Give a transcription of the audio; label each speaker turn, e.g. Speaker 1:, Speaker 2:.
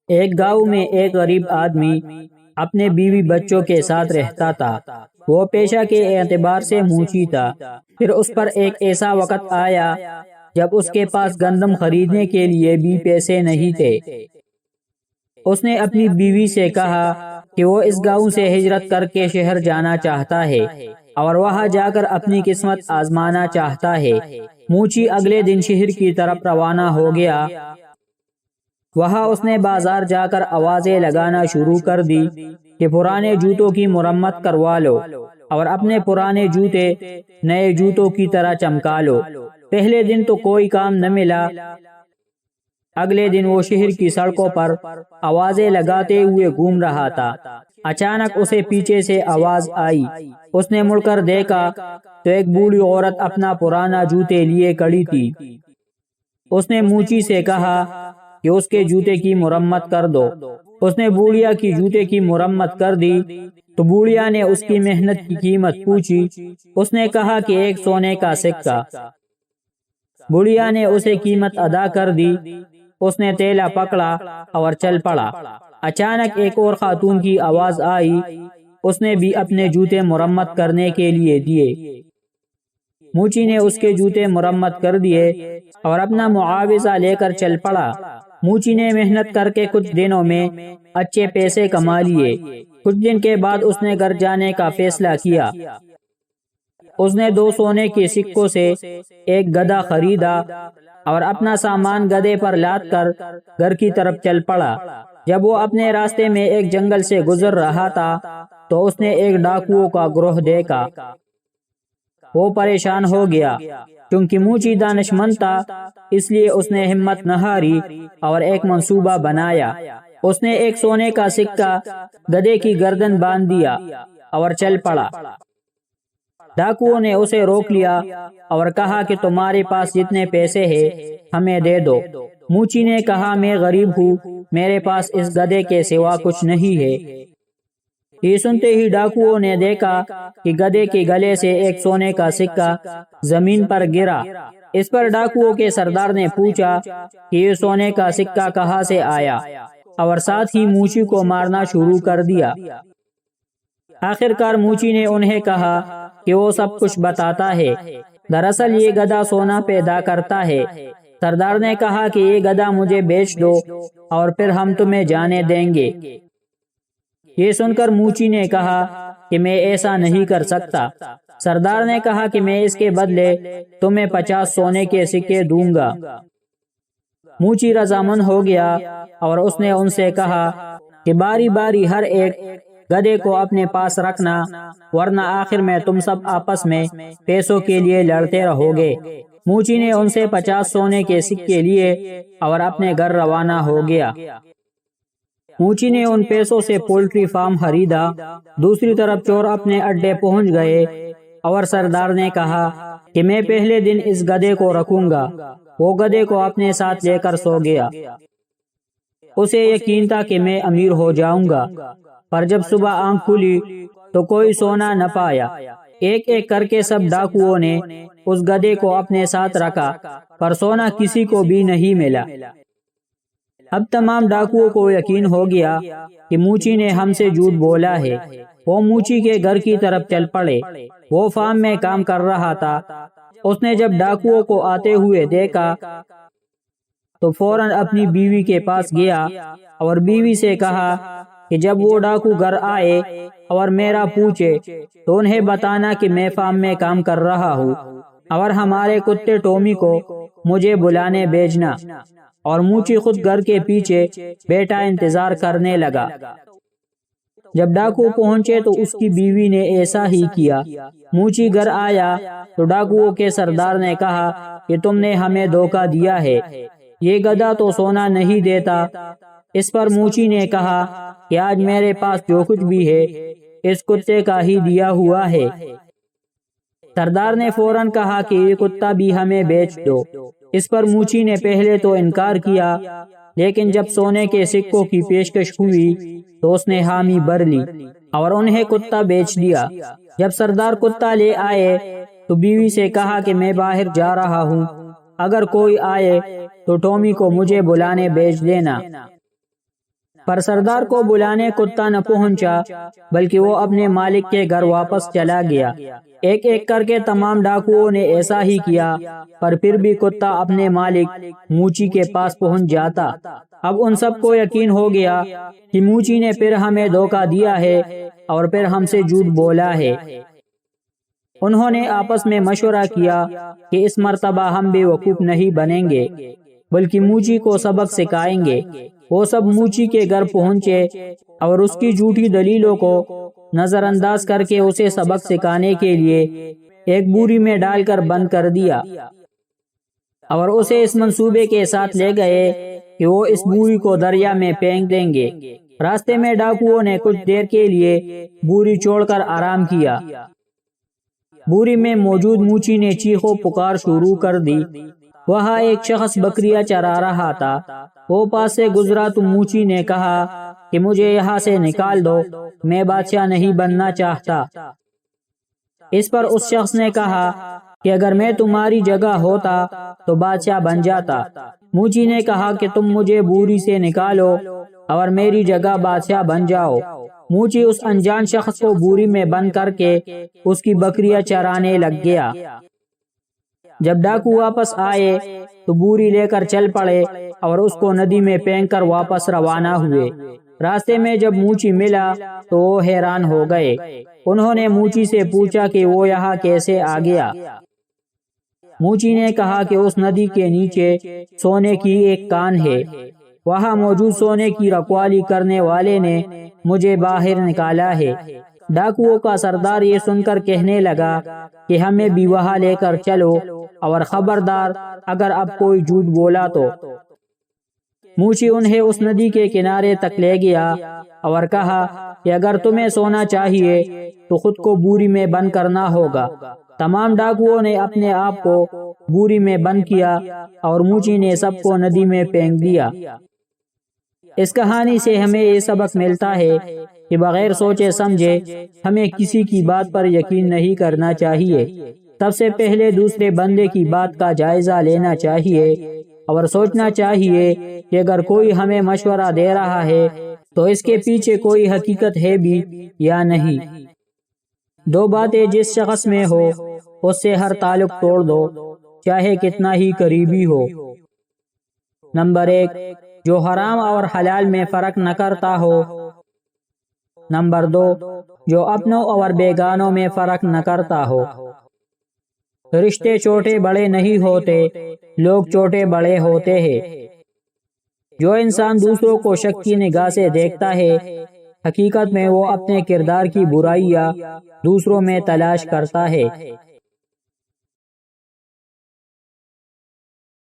Speaker 1: ایک گاؤں میں ایک غریب آدمی اپنے بیوی بچوں کے ساتھ رہتا تھا۔ وہ پیشہ کے اعتبار سے مونچی تھا۔ پھر اس پر ایک ایسا وقت آیا جب اس کے پاس گندم خریدنے کے لیے بھی پیسے نہیں تھے۔ اس نے اپنی بیوی سے کہا کہ وہ اس گاؤں سے ہجرت کر کے شہر جانا چاہتا ہے اور وہاں جا کر اپنی قسمت آزمانا چاہتا ہے۔ مونچی اگلے دن شہر کی طرف روانہ ہو گیا۔ وہاں اس نے بازار جا کر آوازیں لگانا شروع کر دی کہ پرانے جوتوں کی مرمت کروا لو اور اپنے پرانے جوتے نئے جوتوں کی طرح چمکا لو۔ پہلے دن تو کوئی کام نہ ملا۔ اگلے دن وہ شہر کی سڑکوں پر آوازیں لگاتے ہوئے گھوم رہا تھا۔ اچانک اسے پیچھے سے آواز آئی۔ اس نے مڑ کر دیکھا تو ایک بوڑھی عورت اپنا پرانا جوتے لیے کھڑی تھی۔ اس نے مونچی سے کہا کہ اس کے جوتے کی مرمت کر دو۔ اس نے بوڑھیا کی جوتے کی مرمت کر دی تو بوڑھیا نے اس کی محنت کی قیمت پوچھی۔ اس نے کہا کہ 1 سونے کا سکہ۔ بوڑھیا نے اسے قیمت ادا کر دی۔ اس نے تیلا پکڑا اور چل پڑا۔ اچانک ایک اور خاتون کی آواز آئی۔ اس نے بھی اپنے جوتے مرمت کرنے کے لیے دیے۔ مونچی نے اس کے جوتے مرمت کر دیے اور اپنا معاوضہ لے کر چل پڑا۔ مونچی نے محنت کر کے کچھ دنوں میں اچھے پیسے کما لیے۔ کچھ دن کے بعد اس نے گھر جانے کا فیصلہ کیا۔ اس نے 2 سونے کے سکوں سے ایک گدھا خریدا اور اپنا سامان گدھے پر لاد کر گھر کی طرف چل پڑا۔ جب وہ اپنے راستے میں ایک جنگل سے گزر رہا تھا تو اس نے ایک ڈاکوؤں کا گروہ دیکھا۔ وہ پریشان ہو گیا۔ کیونکہ مونچی دانش مند تھا اس لیے اس نے ہمت نہ ہاری اور ایک منصوبہ بنایا۔ اس نے ایک سونے کا سکہ گدھے کی گردن باندھ دیا اور چل پڑا۔ ڈاکوؤں نے اسے روک لیا اور کہا کہ تمہارے پاس جتنے پیسے ہیں ہمیں دے دو۔ مونچی نے کہا میں غریب ہوں، میرے پاس اس گدھے کے سوا کچھ نہیں ہے۔ یہ سنتے ہی ڈاکوؤں نے دیکھا کہ گدھے کے گلے سے ایک سونے کا سکہ زمین پر گرا۔ اس پر ڈاکوؤں کے سردار نے پوچھا کہ یہ سونے کا سکہ کہاں سے آیا اور ساتھ ہی مونچی کو مارنا شروع کر دیا۔ آخرکار مونچی نے انہیں کہا کہ وہ سب کچھ بتاتا ہے۔ دراصل یہ گدھا سونا پیدا کرتا ہے۔ سردار نے کہا کہ یہ گدھا مجھے بیچ دو اور پھر ہم تمہیں جانے دیں گے۔ یہ سن کر مونچی نے کہا کہ میں ایسا نہیں کر سکتا۔ سردار نے کہا کہ میں اس کے بدلے تمہیں 50 سونے کے سکے دوں گا۔ مونچی رضامند ہو گیا اور اس نے ان سے کہا کہ باری باری ہر ایک گدھے کو اپنے پاس رکھنا، ورنہ آخر میں تم سب آپس میں پیسوں کے لیے لڑتے رہو گے۔ مونچی نے ان سے 50 سونے کے سکے لیے اور اپنے گھر روانہ ہو گیا۔ مونچی نے ان پیسوں سے پولٹری فارم خریدا۔ دوسری طرف چور اپنے اڈے پہنچ گئے اور سردار نے کہا کہ میں پہلے دن اس گدھے کو رکھوں گا۔ وہ گدھے کو اپنے ساتھ لے کر سو گیا۔ اسے یقین تھا کہ میں امیر ہو جاؤں گا، پر جب صبح آنکھ کھلی تو کوئی سونا نہ پایا۔ ایک ایک کر کے سب ڈاکوؤں نے اس گدھے کو اپنے ساتھ رکھا، پر سونا کسی کو بھی نہیں ملا۔ اب تمام ڈاکوؤں کو یقین ہو گیا کہ مونچی نے ہم سے جھوٹ بولا ہے۔ وہ مونچی کے گھر کی طرف چل پڑے۔ وہ فارم میں کام کر رہا تھا۔ اس نے جب ڈاکوؤں کو آتے ہوئے دیکھا تو فوراً اپنی بیوی کے پاس گیا اور بیوی سے کہا کہ جب وہ ڈاکو گھر آئے اور میرا پوچھے تو انہیں بتانا کہ میں فارم میں کام کر رہا ہوں اور ہمارے کتے ٹومی کو مجھے بلانے بھیجنا۔ اور مونچی خود گھر کے پیچھے بیٹا انتظار کرنے لگا۔ جب ڈاکو پہنچے تو اس کی بیوی نے ایسا ہی کیا۔ مونچی گھر آیا تو ڈاکوؤں کے سردار نے کہا کہ تم نے ہمیں دھوکہ دیا ہے، یہ گدھا تو سونا نہیں دیتا۔ اس پر مونچی نے کہا کہ آج میرے پاس جو کچھ بھی ہے اس کتے کا ہی دیا ہوا ہے۔ سردار نے فوراً کہا کہ یہ کتا بھی ہمیں بیچ دو۔ اس پر مونچی نے پہلے تو انکار کیا، لیکن جب سونے کے سکوں کی پیشکش ہوئی تو اس نے حامی بھر لی اور انہیں کتا بیچ دیا۔ جب سردار کتا لے آئے تو بیوی سے کہا کہ میں باہر جا رہا ہوں، اگر کوئی آئے تو ٹومی کو مجھے بلانے بھیج دینا۔ پر سردار کو بلانے کتا نہ پہنچا، بلکہ وہ اپنے مالک کے گھر واپس چلا گیا۔ ایک ایک کر کے تمام ڈاکوؤں نے ایسا ہی کیا، پر پھر بھی کتا اپنے مالک موچی کے پاس پہنچ جاتا۔ اب ان سب کو یقین ہو گیا کہ موچی نے پھر ہمیں دھوکہ دیا ہے اور پھر ہم سے جھوٹ بولا ہے۔ انہوں نے آپس میں مشورہ کیا کہ اس مرتبہ ہم بے وقوف نہیں بنیں گے، بلکہ موچی کو سبق سکھائیں گے۔ وہ سب موچی کے گھر پہنچے اور اس کی جھوٹی دلیلوں کو نظر انداز کر کے اسے سبق سکھانے کے لیے ایک بوری میں ڈال کر بند کر دیا، اور اسے اس منصوبے کے ساتھ لے گئے کہ وہ اس بوری کو دریا میں پھینک دیں گے۔ راستے میں ڈاکوؤں نے کچھ دیر کے لیے بوری چھوڑ کر آرام کیا۔ بوری میں موجود موچی نے چیخ و پکار شروع کر دی۔ وہاں ایک شخص بکریاں چرا رہا تھا، وہ پاس سے گزرا تو موچی نے کہا کہ مجھے یہاں سے نکال دو، میں بادشاہ نہیں بننا چاہتا۔ اس پر اس شخص نے کہا کہ اگر میں تمہاری جگہ ہوتا تو بادشاہ بن جاتا۔ موچی نے کہا کہ تم مجھے بوری سے نکالو اور میری جگہ بادشاہ بن جاؤ۔ موچی اس انجان شخص کو بوری میں بند کر کے اس کی بکریاں چرانے لگ گیا۔ جب ڈاکو واپس آئے تو بوری لے کر چل پڑے اور اس کو ندی میں پھینک کر واپس روانہ ہوئے۔ راستے میں جب موچی ملا تو وہ حیران ہو گئے۔ انہوں نے موچی سے پوچھا کہ وہ یہاں کیسے آ گیا۔ موچی نے کہا کہ اس ندی کے نیچے سونے کی ایک کان ہے، وہاں موجود سونے کی رکھوالی کرنے والے نے مجھے باہر نکالا ہے۔ ڈاکوؤں کا سردار یہ سن کر کہنے لگا کہ ہمیں بھی وہاں لے کر چلو، اور خبردار اگر اب کوئی جھوٹ بولا تو۔ موچی انہیں اس ندی کے کنارے تک لے گیا اور کہا کہ اگر تمہیں سونا چاہیے تو خود کو بوری میں بند کرنا ہوگا۔ تمام ڈاکوؤں نے اپنے آپ کو بوری میں بند کیا اور موچی نے سب کو ندی میں پھینک دیا۔ اس کہانی سے ہمیں یہ سبق ملتا ہے کہ بغیر سوچے سمجھے ہمیں کسی کی بات پر یقین نہیں کرنا چاہیے۔ سب سے پہلے دوسرے بندے کی بات کا جائزہ لینا چاہیے اور سوچنا چاہیے کہ اگر کوئی ہمیں مشورہ دے رہا ہے تو اس کے پیچھے کوئی حقیقت ہے بھی یا نہیں۔ دو باتیں جس شخص میں ہو اس سے ہر تعلق توڑ دو، چاہے کتنا ہی قریبی ہو۔ نمبر 1، جو حرام اور حلال میں فرق نہ کرتا ہو۔ نمبر 2، جو اپنوں اور بیگانوں میں فرق نہ کرتا ہو۔ رشتے چھوٹے بڑے نہیں ہوتے، لوگ چھوٹے بڑے ہوتے ہیں۔ جو انسان دوسروں کو شک کی نگاہ سے دیکھتا ہے، حقیقت میں وہ اپنے کردار کی برائیاں دوسروں میں تلاش کرتا ہے۔